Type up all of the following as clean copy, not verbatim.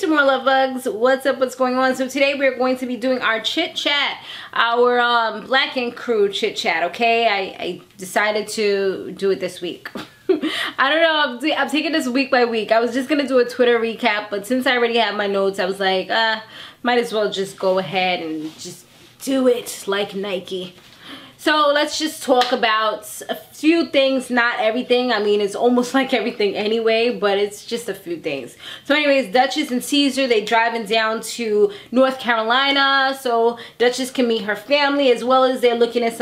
Samore Love Bugs, what's up, what's going on? So today we're going to be doing our chit chat, our Black and Crew chit chat, okay? I decided to do it this week. I don't know, I'm taking this week by week. I was just gonna do a Twitter recap, but since I already have my notes, I was like, might as well just go ahead and just do it like Nike. So let's just talk about a few things, not everything. I mean, it's almost like everything anyway, but it's just a few things. So anyways, Dutchess and Cesar, they driving down to North Carolina so Dutchess can meet her family, as well as they're looking at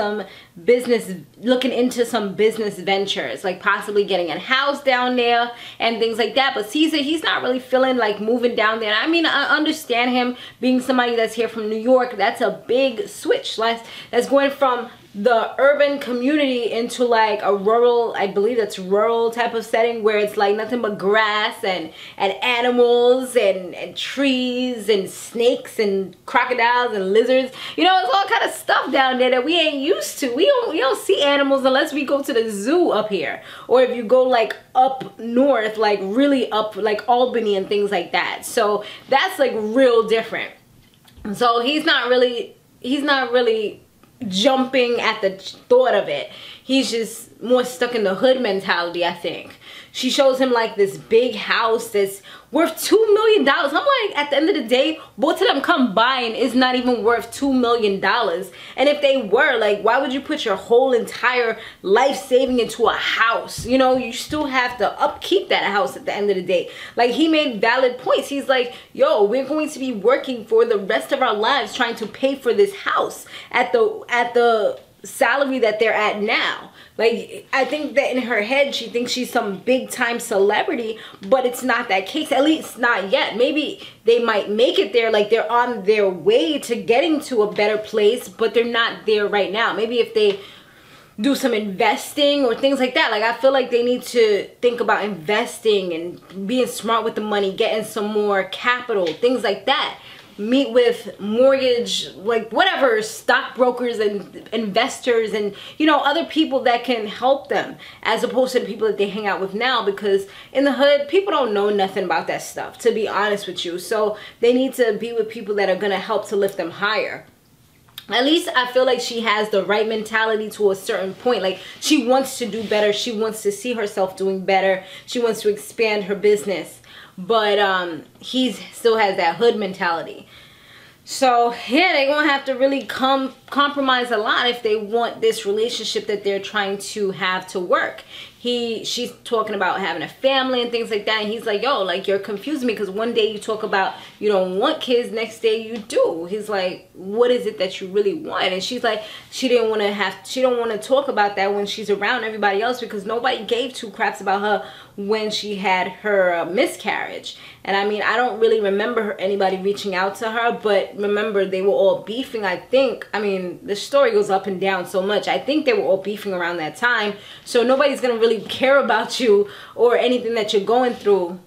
looking into some business ventures, like possibly getting a house down there and things like that. But Cesar, he's not really feeling like moving down there. I mean, I understand him being somebody that's here from New York. That's a big switch. That's going from the urban community into like a rural, I believe that's rural type of setting where it's like nothing but grass and animals and trees and snakes and crocodiles and lizards. You know, it's all kind of stuff down there that we ain't used to. We don't see animals unless we go to the zoo up here, or if you go like up north, like really up like Albany and things like that. So that's like real different. So he's not really jumping at the thought of it. He's just more stuck in the hood mentality, I think. She shows him like this big house that's worth $2 million. I'm like, at the end of the day, both of them combined is not even worth $2 million. And if they were, like, why would you put your whole entire life saving into a house? You know, you still have to upkeep that house at the end of the day. Like, he made valid points. He's like, yo, we're going to be working for the rest of our lives trying to pay for this house at the salary that they're at now. Like, I think that in her head she thinks she's some big time celebrity, but it's not that case, at least not yet. Maybe they might make it there, like they're on their way to getting to a better place, but they're not there right now. Maybe if they do some investing or things like that. Like, I feel like they need to think about investing and being smart with the money, getting some more capital, things like that. Meet with mortgage, like whatever, stockbrokers and investors and, you know, other people that can help them, as opposed to the people that they hang out with now, because in the hood, people don't know nothing about that stuff, to be honest with you. So they need to be with people that are going to help to lift them higher. At least I feel like she has the right mentality to a certain point. Like, she wants to do better. She wants to see herself doing better. She wants to expand her business. But he still has that hood mentality. So yeah, they're gonna have to really compromise a lot if they want this relationship that they're trying to have to work. She's talking about having a family and things like that, and he's like, yo, like, you're confusing me, because one day you talk about you don't want kids, next day you do. He's like, what is it that you really want? And she's like, she don't want to talk about that when she's around everybody else, because nobody gave two craps about her when she had her miscarriage. And I mean, I don't really remember anybody reaching out to her, but remember, they were all beefing, I think. I mean, the story goes up and down so much. I think they were all beefing around that time. So nobody's gonna really care about you or anything that you're going through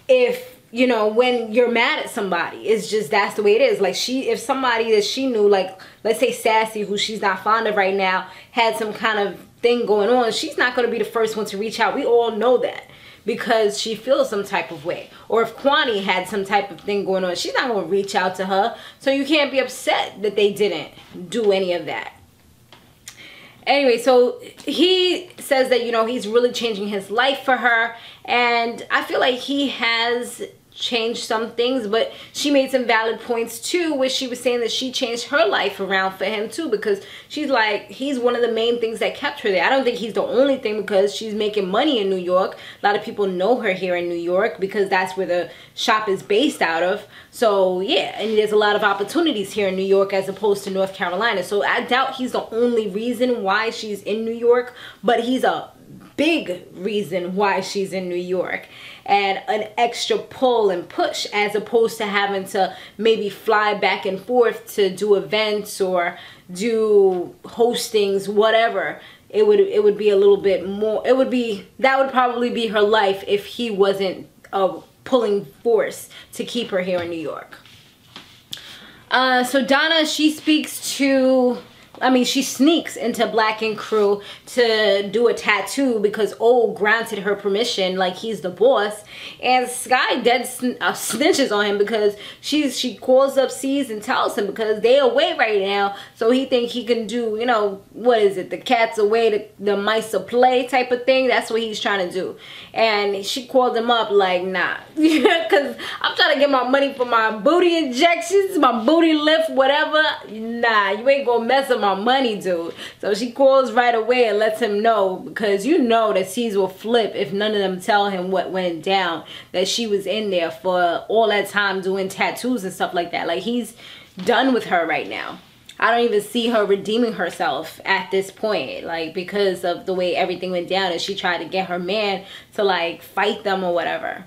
if, you know, when you're mad at somebody. It's just, that's the way it is. Like, if somebody that she knew, like, let's say Sassy, who she's not fond of right now, had some kind of thing going on, she's not going to be the first one to reach out. We all know that, because she feels some type of way. Or if Kwani had some type of thing going on, she's not going to reach out to her. So you can't be upset that they didn't do any of that. Anyway, so he says that, you know, he's really changing his life for her, and I feel like he has changed some things, but she made some valid points too, where she was saying that she changed her life around for him too, because she's like, he's one of the main things that kept her there. I don't think he's the only thing, because she's making money in New York. A lot of people know her here in New York because that's where the shop is based out of. So yeah, and there's a lot of opportunities here in New York as opposed to North Carolina. So I doubt he's the only reason why she's in New York, but he's a big reason why she's in New York, and an extra pull and push, as opposed to having to maybe fly back and forth to do events or do hostings, whatever. It would be a little bit more, that would probably be her life if he wasn't a pulling force to keep her here in New York. So Donna, she speaks to she sneaks into Black and Crew to do a tattoo because O granted her permission, like he's the boss. And Sky dead snitches on him because she calls up C's and tells him because they away right now. So he think he can do, you know, what is it? The cat's away, the mice a play type of thing. That's what he's trying to do. And she called him up like, nah, because I'm trying to get my money for my booty injections, my booty lift, whatever. Nah, you ain't gonna mess up my money, dude. So she calls right away and lets him know, because you know that Cesar will flip if none of them tell him what went down, that she was in there for all that time doing tattoos and stuff like that. Like, he's done with her right now. I don't even see her redeeming herself at this point, like, because of the way everything went down and she tried to get her man to like fight them or whatever.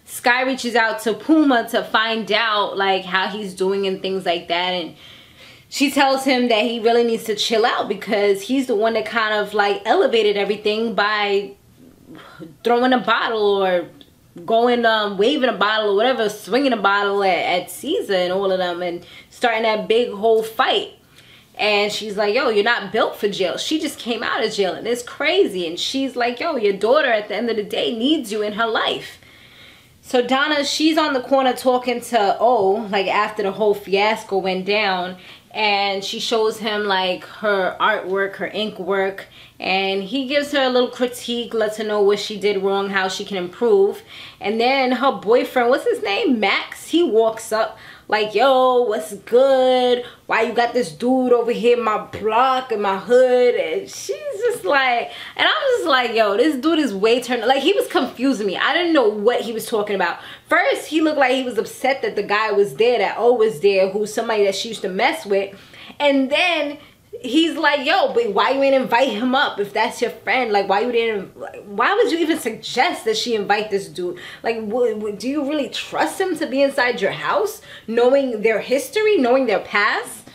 Sky reaches out to Puma to find out like how he's doing and things like that, and she tells him that he really needs to chill out because he's the one that kind of like elevated everything by throwing a bottle or going waving a bottle or whatever, swinging a bottle at Cesar and all of them, and starting that big whole fight. And she's like, yo, you're not built for jail. She just came out of jail and it's crazy. And she's like, yo, your daughter at the end of the day needs you in her life. So Donna, she's on the corner talking to O, like after the whole fiasco went down, and she shows him like her artwork, her ink work, and he gives her a little critique, lets her know what she did wrong, how she can improve. And then her boyfriend, what's his name, Max, he walks up like, yo, what's good? Why you got this dude over here in my block and my hood? And she's just like, and I'm just like, yo, this dude is way turned, like, he was confusing me. I didn't know what he was talking about. First, he looked like he was upset that the guy was there, that O was there, who's somebody that she used to mess with. And then he's like, yo, but why you ain't invite him up if that's your friend? Like, why you didn't, why would you even suggest that she invite this dude? Like, do you really trust him to be inside your house, knowing their history, knowing their past?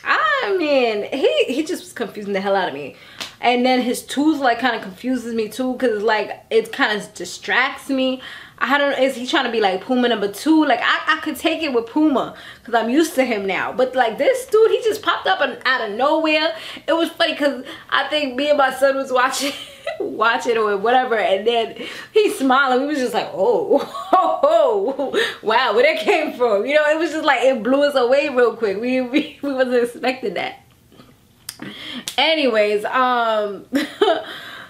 I mean, he just was confusing the hell out of me. And then his tools like kind of confuses me too, because like it kind of distracts me. I don't know, is he trying to be like Puma number 2? Like, I could take it with Puma because I'm used to him now. But like this dude, he just popped up out of nowhere. It was funny because I think me and my son was watching or whatever, and then he smiled. We was just like, oh, wow, where that came from? You know, it was just like, it blew us away real quick. We wasn't expecting that. Anyways,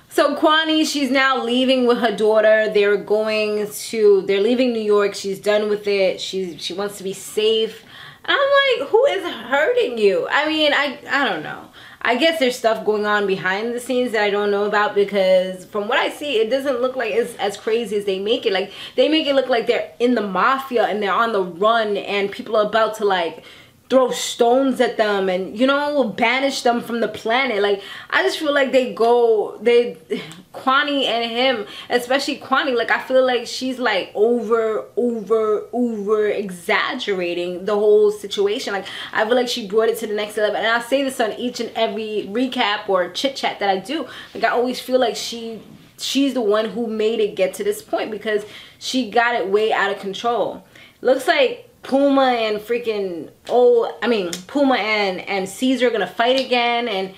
so Kwani, she's now leaving with her daughter. They're leaving New York. She's done with it. She wants to be safe. And I'm like, who is hurting you? I mean, I don't know. I guess there's stuff going on behind the scenes that I don't know about, because from what I see, it doesn't look like it's as crazy as they make it. Like, they make it look like they're in the mafia and they're on the run and people are about to like throw stones at them and, you know, banish them from the planet. Like, I just feel like Kwani and him, especially Kwani, like, I feel like she's like over exaggerating the whole situation. Like, I feel like she brought it to the next level. And I say this on each and every recap or chit chat that I do. Like, I always feel like she's the one who made it get to this point, because she got it way out of control. Looks like Puma and freaking Puma and Cesar are gonna fight again, and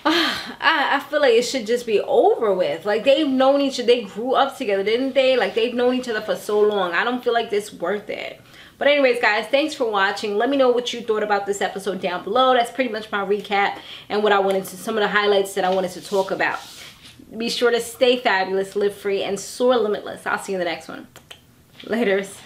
I feel like it should just be over with. Like, they've known each other, they grew up together, didn't they? Like, they've known each other for so long. I don't feel like this worth it. But anyways, guys, thanks for watching. Let me know what you thought about this episode down below. That's pretty much my recap and what I wanted to, some of the highlights that I wanted to talk about. Be sure to stay fabulous, live free, and soar limitless. I'll see you in the next one. Laters.